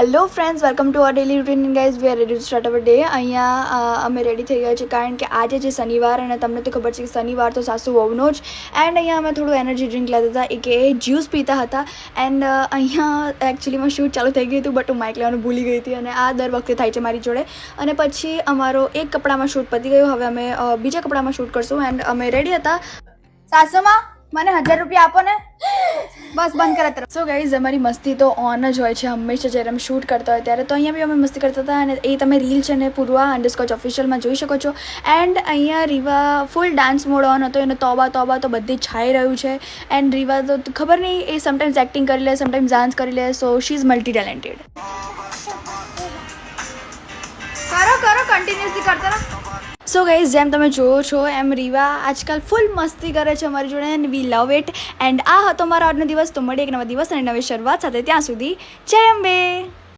Hello friends, welcome to our daily routine guys. We are ready to start our day. અહીંયા અમે ready થઈ ગયા છીએ કારણ કે આજે છે શનિવાર અને તમને તો ખબર છે કે શનિવાર તો સાસુ વહુનો જ. એન્ડ અહીંયા અમે થોડું એનર્જી ડ્રિંક લેતા હતા, કે જ્યુસ પીતા હતા. એન્ડ અહીંયા એકચ્યુઅલીમાં શૂટ ચાલુ થઈ ગયું હતું, બટ હું માઇક લેવાનું ભૂલી ગઈ હતી અને આ દર વખતે થાય છે મારી જોડે. અને પછી અમારો એક કપડામાં શૂટ પતી ગયું. હવે અમે બીજા કપડામાં શૂટ કરશું. એન્ડ અમે રેડી હતા. સાસુમાં મને 1000 રૂપિયા આપો ને, બસ બંધ કરે તરફ. સો ગાઈઝ, અમારી મસ્તી તો ઓન જ હોય છે હંમેશા જ્યારે અમે શૂટ કરતા હોય ત્યારે. તો અહીંયા બી અમે મસ્તી કરતા હતા અને એ તમે રીલ છે ને પૂર્વા અંડરસ્કોચ ઓફિશિયલમાં જોઈ શકો છો. એન્ડ અહીંયા રીવા ફૂલ ડાન્સ મોડ ઓન હતો, એને તોબા તોબા તો બધી છાઈ રહ્યું છે. એન્ડ રીવા તો ખબર નહીં, એ સમટાઈમ્સ એક્ટિંગ કરી લે, સમટાઈમ્સ ડાન્સ કરી લે. સો શી ઇઝ મલ્ટી ટેલેન્ટેડ. કરો કન્ટિન્યુઅસલી કરતા રહો. સો ગાઈઝ, જેમ તમે જોવો છો એમ રીવા આજકાલ ફૂલ મસ્તી કરે છે અમારી જોડે and we love it. And આ હતો મારો આજનો દિવસ. તો મળીએ એક નવા દિવસ અને નવી શરૂઆત સાથે. ત્યાં સુધી જય અંબે.